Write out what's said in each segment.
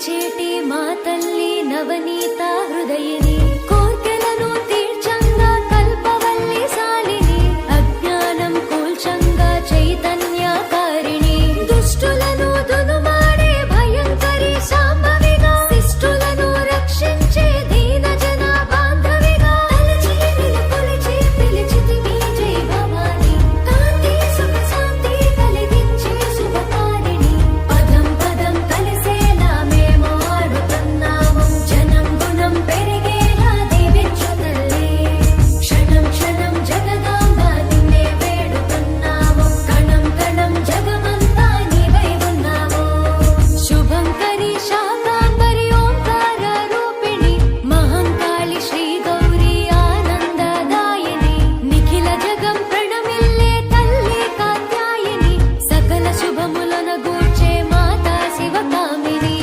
కొలిచేటి మా తల్లి నవనీత హృదయిని కోర్కెలను తీర్చంగా కల్పవల్లి సాలిని అజ్ఞానం కూల్చంగా చైతన్యకారిణి దుష్టులను దునుమాడే భయంకరి శాంభవిగా శిష్టులను రక్షించే దీన జన బాంధవిగా తలచి కొలిచి పిలిచితివి జై భవాని కాంతి సుఖ శాంతి కలిగించే శుభకారిణి పదం పదం కలిసేలా మేము ఆడుతున్నాము జనం గుణం పెరిగేలా దీవించు తల్లి క్షణం క్షణం జగదాంబ నిన్నే వేడుతున్నాము కణం కణం జగమంతా నీవై ఉన్నాము శుభంకరి శాకాంబరి ఓంకార రూపిణి మహంకాళి శ్రీ గౌరీ ఆనందదాయిని నిఖిల జగం ప్రణమిల్లే తల్లి కాత్యాయిని సకల శుభములన గూర్చే మాతా శివకామిని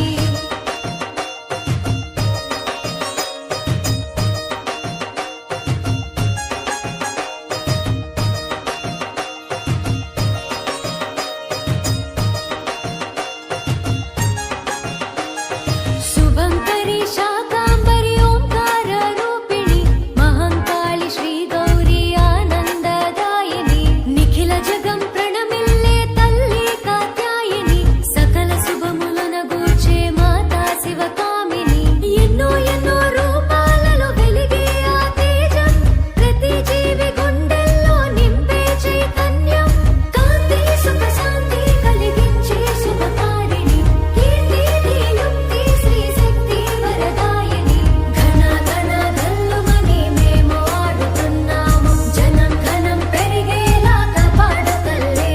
శుభంకరి శాకాంబరి ఓంకార రూపిణి మహంకాళి శ్రీ గౌరీ ఆనందదాయిని నిఖిల జగం ప్రణమిల్లే తల్లి కాత్యాయిని సకల శుభములన గూర్చే మాతా శివకామిని ఎన్నో ఎన్నో రూపాలలో వెలిగే ఆ తేజం ప్రతి జీవి గుండెల్లో నింపే చైతన్యం కాంతి సుఖ శాంతి కలిగించే శుభకారిణి కీర్తి యుక్తి శ్రీ శక్తి వరదాయిని ఘన ఘన గల్లుమని మేము ఆడుతున్నాము జనం ఘనం పెరిగేలా కాపాడ తల్లి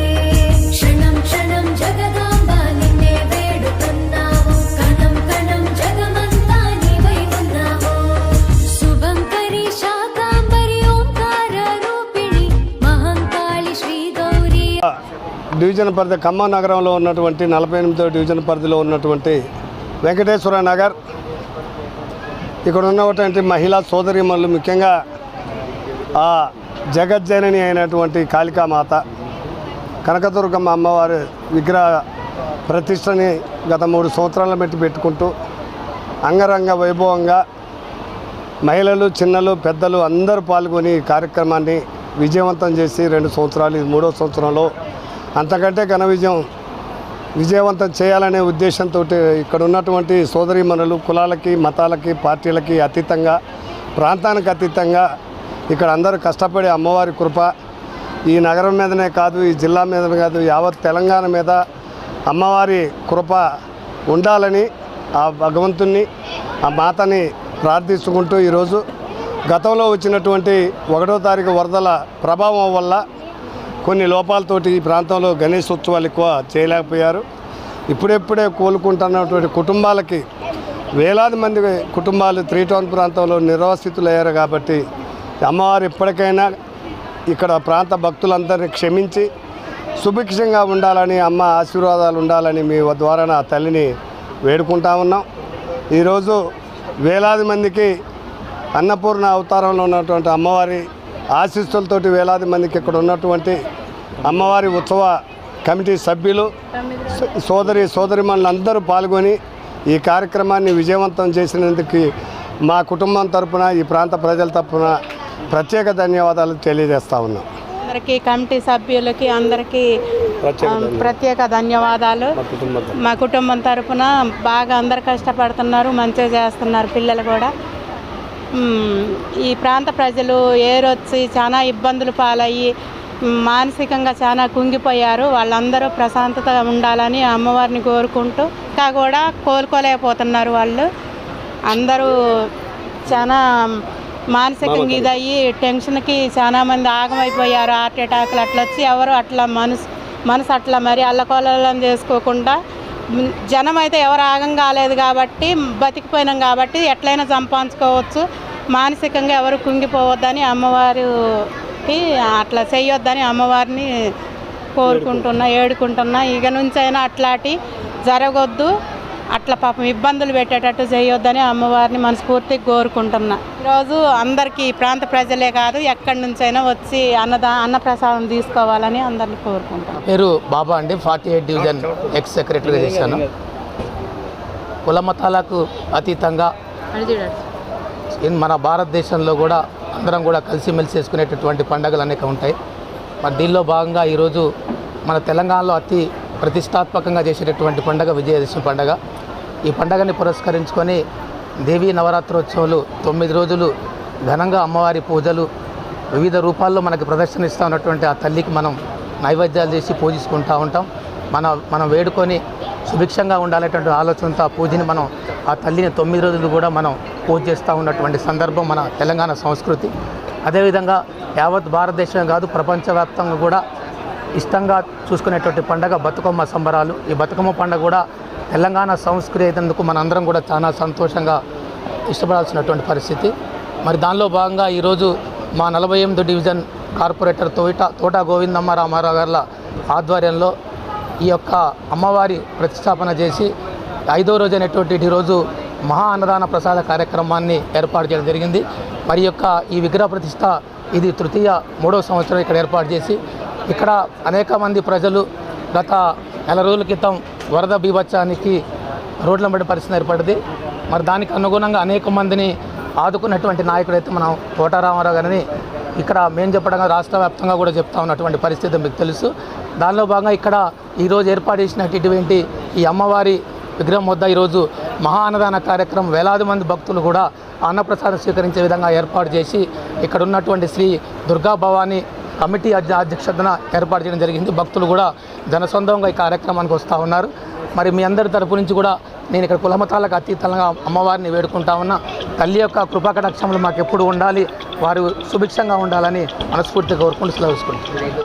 క్షణం క్షణం జగదాంబ నిన్నే వేడుతున్నాము కణం కణం జగమంతా నీవై ఉన్నాము శుభంకరి శాకాంబరి ఓంకార రూపిణి మహంకాళి శ్రీ గౌరీ డివిజన్ పరిధి ఖమ్మం నగరంలో ఉన్నటువంటి 48వ డివిజన్ పరిధిలో ఉన్నటువంటి వెంకటేశ్వర నగర్ ఇక్కడ ఉన్నటువంటి మహిళా సోదరీమణులు ముఖ్యంగా ఆ జగజ్జనని అయినటువంటి కాళికామాత కనకదుర్గమ్మ అమ్మవారి విగ్రహ ప్రతిష్టని గత 3 సంవత్సరాల పెట్టుకుంటూ అంగరంగ వైభవంగా మహిళలు చిన్నలు పెద్దలు అందరూ పాల్గొని ఈ కార్యక్రమాన్ని విజయవంతం చేసి 2 సంవత్సరాలు ఇది 3వ సంవత్సరంలో అంతకంటే ఘన విజయవంతం చేయాలనే ఉద్దేశంతో ఇక్కడ ఉన్నటువంటి సోదరీమణులు కులాలకి మతాలకి పార్టీలకి అతీతంగా ప్రాంతానికి అతీతంగా ఇక్కడ అందరూ కష్టపడి అమ్మవారి కృప ఈ నగరం మీదనే కాదు ఈ జిల్లా మీద కాదు యావత్ తెలంగాణ మీద అమ్మవారి కృప ఉండాలని ఆ భగవంతుణ్ణి ఆ మాతని ప్రార్థించుకుంటూ ఈరోజు గతంలో వచ్చినటువంటి 1వ తారీఖు వరదల ప్రభావం వల్ల కొన్ని లోపాలతోటి ఈ ప్రాంతంలో గణేష్ ఉత్సవాలు ఎక్కువ చేయలేకపోయారు. ఇప్పుడెప్పుడే కోలుకుంటున్నటువంటి కుటుంబాలకి వేలాది మంది కుటుంబాలు 3 టౌన్ ప్రాంతంలో నిర్వాసితులయ్యారు. కాబట్టి అమ్మవారు ఇప్పటికైనా ఇక్కడ ప్రాంత భక్తులందరినీ క్షమించి సుభిక్షంగా ఉండాలని అమ్మ ఆశీర్వాదాలు ఉండాలని మీ ద్వారా నా తల్లిని వేడుకుంటా ఉన్నాం. ఈరోజు వేలాది మందికి అన్నపూర్ణ అవతారంలో ఉన్నటువంటి అమ్మవారి ఆశీస్సులతోటి వేలాది మందికి ఇక్కడ ఉన్నటువంటి అమ్మవారి ఉత్సవ కమిటీ సభ్యులు సోదరిమణులందరూ పాల్గొని ఈ కార్యక్రమాన్ని విజయవంతం చేసినందుకు మా కుటుంబం తరపున ఈ ప్రాంత ప్రజల తరపున ప్రత్యేక ధన్యవాదాలు తెలియజేస్తా ఉన్నాం. అందరికీ కమిటీ సభ్యులకి అందరికీ ప్రత్యేక ధన్యవాదాలు. మా కుటుంబం తరపున బాగా అందరు కష్టపడుతున్నారు, మంచిగా చేస్తున్నారు. పిల్లలు కూడా ఈ ప్రాంత ప్రజలు ఏరొచ్చి చాలా ఇబ్బందులు పాలయ్యి మానసికంగా చాలా కుంగిపోయారు. వాళ్ళందరూ ప్రశాంతత ఉండాలని అమ్మవారిని కోరుకుంటూ ఇంకా కూడా కోలుకోలేకపోతున్నారు. వాళ్ళు అందరూ చాలా మానసికంగా ఇదయ్యి టెన్షన్కి చాలామంది ఆగమైపోయారు. హార్ట్ అటాక్లు అట్లా వచ్చి ఎవరు అట్లా మనసు అట్లా మరి అల్లకొల్లం చేసుకోకుండా జనం అయితే ఎవరు ఆగం కాలేదు కాబట్టి బతికిపోయినాం కాబట్టి ఎట్లయినా సంపాదించుకోవచ్చు. మానసికంగా ఎవరు కుంగిపోవద్దని అమ్మవారికి అట్లా చేయొద్దని అమ్మవారిని కోరుకుంటున్నా, ఏడుకుంటున్నా. ఇక నుంచి అయినా అట్లాంటి జరగొద్దు, అట్లా పాపం ఇబ్బందులు పెట్టేటట్టు చేయొద్దని అమ్మవారిని మనస్ఫూర్తిగా కోరుకుంటున్నా. ఈరోజు అందరికీ ప్రాంత ప్రజలే కాదు ఎక్కడి నుంచైనా వచ్చి అన్నప్రసాదం తీసుకోవాలని అందరిని కోరుకుంటాను. పేరు బాబా అండి, 48 డివిజన్ ఎక్స్ సెక్రటరీగా చేశాను. కులమతాలకు అతీతంగా మన భారతదేశంలో కూడా అందరం కూడా కలిసిమెలిసి చేసుకునేటటువంటి పండుగలు అనేక ఉంటాయి. మరి దీనిలో భాగంగా ఈరోజు మన తెలంగాణలో అతి ప్రతిష్టాత్మకంగా చేసేటటువంటి పండుగ విజయదశమి పండుగ. ఈ పండుగని పురస్కరించుకొని దేవీ నవరాత్రోత్సవాలు 9 రోజులు ఘనంగా అమ్మవారి పూజలు వివిధ రూపాల్లో మనకి ప్రదర్శనిస్తూ ఉన్నటువంటి ఆ తల్లికి మనం నైవేద్యాలు చేసి పూజించుకుంటూ ఉంటాం. మనం వేడుకొని సుభిక్షంగా ఉండాలనేటువంటి ఆలోచనతో ఆ పూజని మనం ఆ తల్లిని 9 రోజులు కూడా మనం పూజ చేస్తూ ఉన్నటువంటి సందర్భం మన తెలంగాణ సంస్కృతి. అదేవిధంగా యావత్ భారతదేశం కాదు ప్రపంచవ్యాప్తంగా కూడా ఇష్టంగా చూసుకునేటువంటి పండుగ బతుకమ్మ సంబరాలు. ఈ బతుకమ్మ పండుగ కూడా తెలంగాణ సంస్కృతి అయినందుకు మనందరం కూడా చాలా సంతోషంగా ఇష్టపడాల్సినటువంటి పరిస్థితి. మరి దానిలో భాగంగా ఈరోజు మా 48 డివిజన్ కార్పొరేటర్ తోట గోవిందమ్మ రామారావు గారి ఆధ్వర్యంలో ఈ యొక్క అమ్మవారి ప్రతిష్టాపన చేసి 5వ రోజు అయినటువంటి ఈరోజు మహా అన్నదాన ప్రసాద కార్యక్రమాన్ని ఏర్పాటు చేయడం జరిగింది. మరి యొక్క ఈ విగ్రహ ప్రతిష్ట ఇది 3వ సంవత్సరం ఇక్కడ ఏర్పాటు చేసి ఇక్కడ అనేక మంది ప్రజలు గత 4 రోజుల క్రితం వరద బీభత్సానికి రోడ్ల పడే పరిస్థితి ఏర్పడింది. మరి దానికి అనుగుణంగా అనేక మందిని ఆదుకున్నటువంటి నాయకుడైతే మనం తోట రామారావు గారిని ఇక్కడ మేము చెప్పడంగా రాష్ట్ర వ్యాప్తంగా కూడా చెప్తా ఉన్నటువంటి పరిస్థితి మీకు తెలుసు. దానిలో భాగంగా ఇక్కడ ఈరోజు ఏర్పాటు చేసినటువంటి ఈ అమ్మవారి విగ్రహం వద్ద ఈరోజు మహా అన్నదాన కార్యక్రమం వేలాది మంది భక్తులు కూడా అన్నప్రసాదం స్వీకరించే విధంగా ఏర్పాటు చేసి ఇక్కడ ఉన్నటువంటి శ్రీ దుర్గా భవానీ కమిటీ అధ్యక్షతన ఏర్పాటు చేయడం జరిగింది. భక్తులు కూడా జనసొందంగా ఈ కార్యక్రమానికి వస్తూ ఉన్నారు. మరి మీ అందరి తరపు నుంచి కూడా నేను ఇక్కడ కులమతాలకు అతీతంగా అమ్మవారిని వేడుకుంటా ఉన్నా. తల్లి యొక్క కృపాకటాక్షములు మాకు ఎప్పుడు ఉండాలి, వారు సుభిక్షంగా ఉండాలని మనస్ఫూర్తిగా కోరుకుంటూ సెలవుకుంటున్నాను.